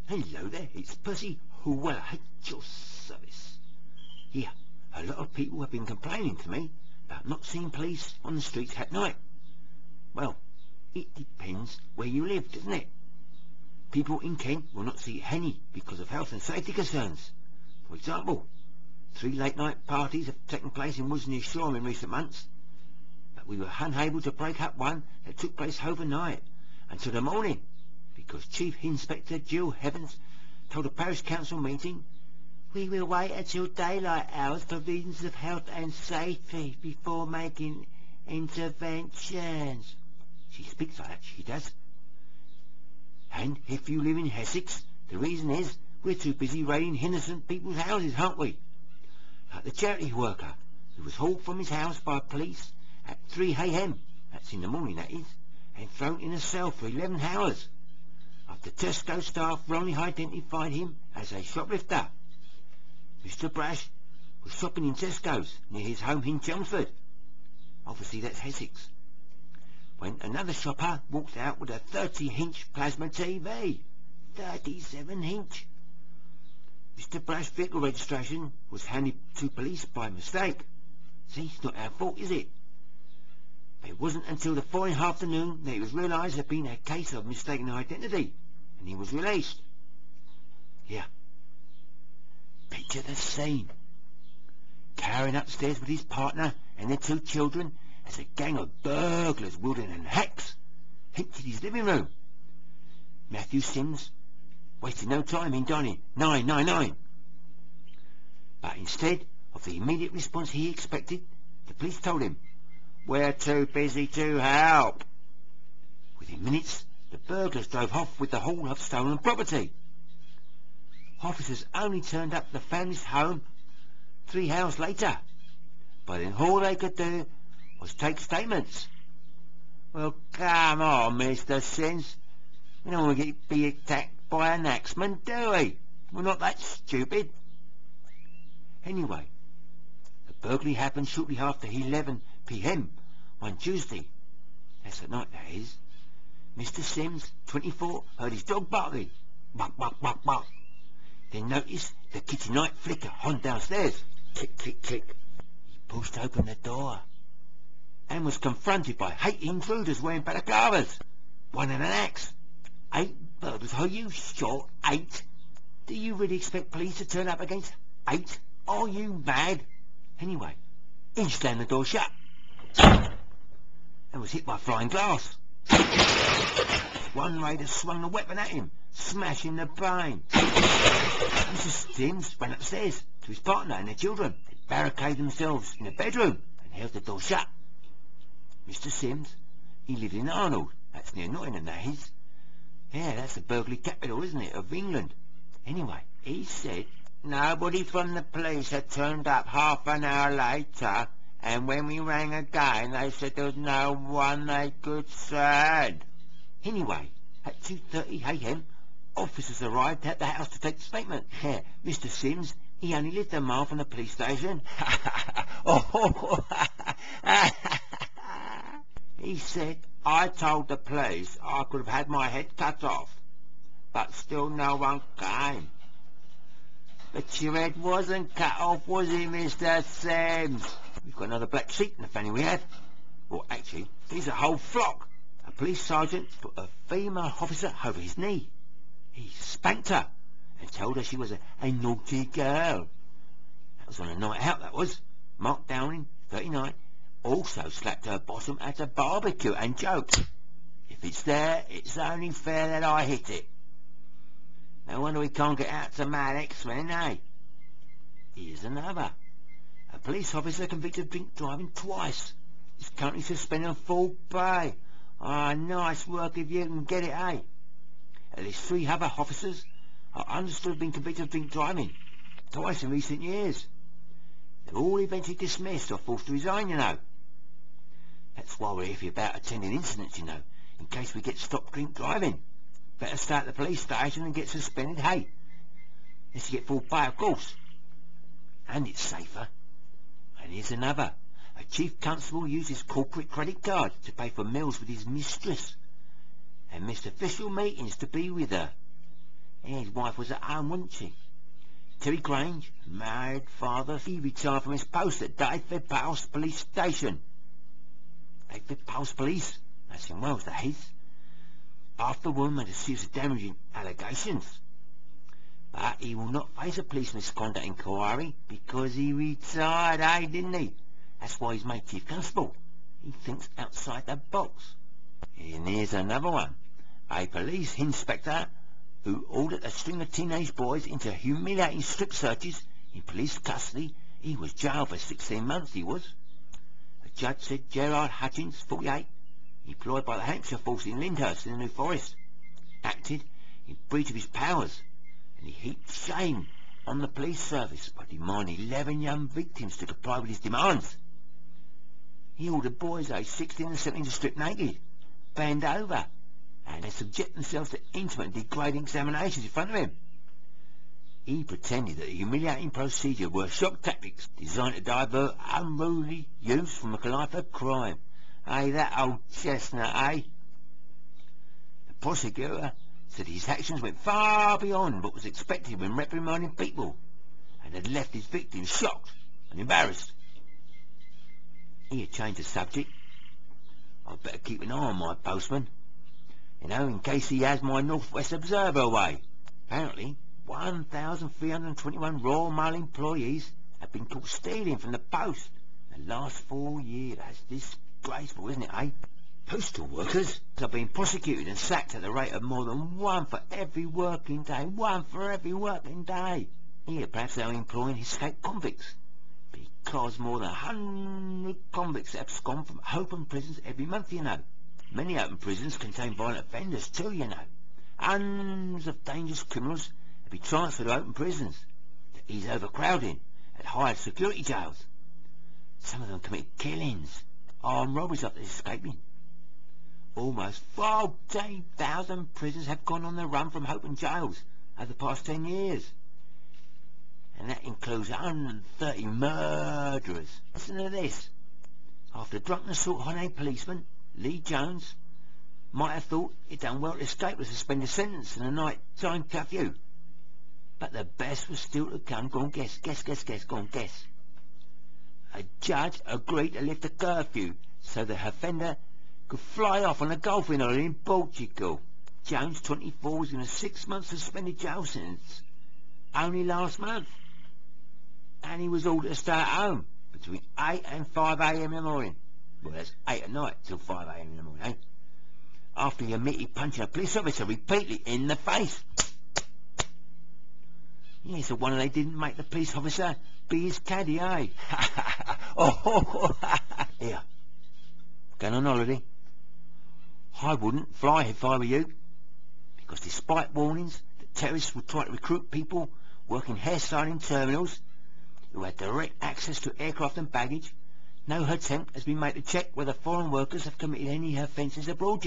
Hello there, it's Percy Weller at your service. Here, a lot of people have been complaining to me about not seeing police on the streets at night. Well, it depends where you live, doesn't it? People in Kent will not see any because of health and safety concerns. For example, 3 late-night parties have taken place in woods near Shoreham in recent months, but we were unable to break up one that took place overnight until the morning, because Chief Inspector Jill Evans told a parish council meeting, "We will wait until daylight hours for reasons of health and safety before making interventions." She speaks like that, she does. And if you live in Essex, the reason is we're too busy raiding innocent people's houses, aren't we? Like the charity worker who was hauled from his house by police at 3 a.m, that's in the morning that is, and thrown in a cell for 11 hours. After Tesco staff wrongly identified him as a shoplifter. Mr. Brash was shopping in Tesco's near his home in Chelmsford. Obviously that's Essex. When another shopper walked out with a 30-inch plasma TV. 37-inch. Mr. Brash's vehicle registration was handed to police by mistake. See, it's not our fault, is it? It wasn't until the following afternoon that it was realised there had been a case of mistaken identity, and he was released. Here. Picture the scene. Carrying upstairs with his partner and their 2 children as a gang of burglars wielding an axe emptied his living room. Matthew Sims wasted no time in dialing 999. But instead of the immediate response he expected, the police told him, "We're too busy to help." Within minutes, the burglars drove off with the haul of stolen property. Officers only turned up at the family's home 3 hours later, but then all they could do was take statements. Well, come on, Mr. Sims. We don't want to be attacked by an axeman, do we? We're not that stupid. Anyway, the burglary happened shortly after 11 p.m. on Tuesday. That's at night, that is. Mr. Sims, 24, heard his dog barking. Bark, bark, bark, bark. Then noticed the kitchen light flicker on downstairs. Click, click, click. He pushed open the door and was confronted by 8 intruders wearing balaclavas, one and an axe. 8 burglars. Are you sure? 8? Do you really expect police to turn up against 8? Are you mad? Anyway, he slammed the door shut and was hit by flying glass. One raider swung the weapon at him, smashing the pane. Mrs. Sims ran upstairs to his partner and their children. They barricaded themselves in the bedroom and held the door shut. Mr. Sims, he lived in Arnold, that's near Nottingham, that is. Yeah, that's the burglary capital, isn't it, of England. Anyway, he said nobody from the police had turned up half an hour later, and when we rang again they said there was no one they could send. Anyway, at 2:30 a.m, officers arrived at the house to take the statement. Yeah, Mr. Sims, he only lived a mile from the police station. He said, "I told the police I could have had my head cut off, but still no one came." But your head wasn't cut off, was it, Mr. Sims? We've got another black sheep in the family, we have. Well, actually, there's a whole flock. A police sergeant put a female officer over his knee. He spanked her and told her she was a naughty girl. That was on a night out, that was. Mark Downing, 39, also slapped her bottom at a barbecue and joked, "If it's there, it's only fair that I hit it." No wonder we can't get out to mad X-Men, eh? Here's another. A police officer convicted of drink driving twice. He's currently suspended on full pay. Ah, nice work if you can get it, eh? At least 3 other officers are understood to have been convicted of drink driving, twice in recent years. They're all eventually dismissed or forced to resign, you know. That's why we're iffy about attending incidents, you know, in case we get stopped drink driving. Better stay at the police station and get suspended, hey? Unless you get full pay, of course. And it's safer. And here's another. A chief constable used his corporate credit card to pay for meals with his mistress and missed official meetings to be with her. His wife was at home, wasn't she? Terry Grange, married father, he retired from his post at Dayford House Police Station. Dayford House Police? That's in Wales, that is. After the woman made a series of damaging allegations. But he will not face a police misconduct inquiry because he retired, didn't he? That's why he's made Chief Constable. He thinks outside the box. And here's another one. A police inspector who ordered a string of teenage boys into humiliating strip searches in police custody. He was jailed for 16 months, he was. The judge said Gerard Hutchins, 48, employed by the Hampshire Force in Lyndhurst in the New Forest, acted in breach of his powers, and he heaped shame on the police service by demanding 11 young victims to comply with his demands. He ordered boys aged 16 and 17 to strip naked, bend over, and they subject themselves to intimate and degrading examinations in front of him. He pretended that the humiliating procedure were shock tactics designed to divert unruly youths from a life of crime. Hey, that old chestnut, eh? The prosecutor said his actions went far beyond what was expected when reprimanding people, and had left his victims shocked and embarrassed. He had changed the subject. I'd better keep an eye on my postman, in case he has my North West Observer away. Apparently, 1,321 Royal Mail employees have been caught stealing from the post in the last 4 years. That's disgraceful, isn't it, eh? Postal workers have been prosecuted and sacked at the rate of more than one for every working day. One for every working day. Here, perhaps they're employing escaped convicts, because more than 100 convicts abscond from open prisons every month, Many open prisons contain violent offenders too, Hundreds of dangerous criminals have been transferred to open prisons to ease overcrowding at higher security jails. Some of them commit killings, armed robberies after escaping. Almost 14,000 prisoners have gone on the run from open jails over the past 10 years. And that includes 130 murderers. Listen to this. After a drunken assault on a policeman, Lee Jones might have thought he'd done well to escape with a suspended sentence and a night-time curfew. But the best was still to come. Go on, guess, go on, guess. A judge agreed to lift the curfew so the offender could fly off on a golfing holiday in Portugal. Jones, 24, was in a 6-month suspended jail sentence only last month. And he was ordered to stay at home between 8 and 5 a.m. in the morning. Well, that's 8 at night till 5 a.m. in the morning, eh? After he admitted punching a police officer repeatedly in the face. Yeah, so why they didn't make the police officer be his caddy, eh? Here, going on holiday. I wouldn't fly if I were you, because despite warnings that terrorists would try to recruit people working hairstyling terminals who had direct access to aircraft and baggage, no attempt has been made to check whether foreign workers have committed any offences abroad,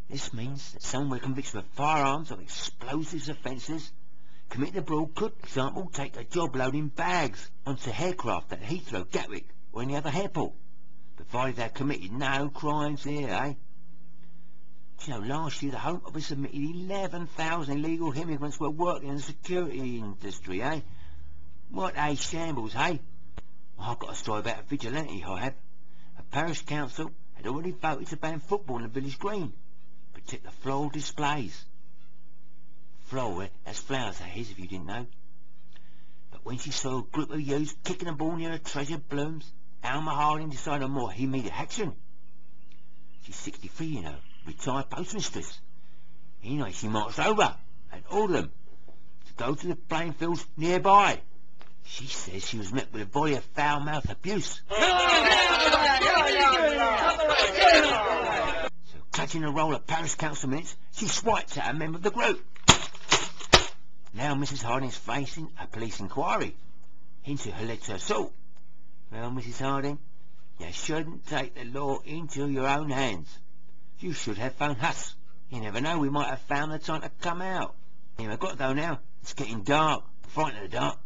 This means that someone with conviction of firearms or explosives offences committed abroad could, for example, take a job loading bags onto aircraft at Heathrow, Gatwick or any other airport, provided they have committed no crimes here, eh? Last year the Home Office admitted 11,000 illegal immigrants were working in the security industry, eh? What a shambles, eh? I've got a story about a vigilante, I have. A parish council had already voted to ban football in the village green, protect the floral displays. Floral, that's flowers, that is, if you didn't know. But when she saw a group of youths kicking a ball near her treasured blooms, Alma Harding decided on more immediate action. She's 63, retired postmistress. She marched over and ordered them to go to the playing fields nearby. She says she was met with a volley of foul-mouthed abuse. So, clutching a roll of parish council minutes, she swipes at a member of the group. Now Mrs. Harding's facing a police inquiry into her alleged assault. Well, Mrs. Harding, you shouldn't take the law into your own hands. You should have phoned us. You never know, we might have found the time to come out. Anyway, I've got to go now. It's getting dark. I'm frightened of the dark.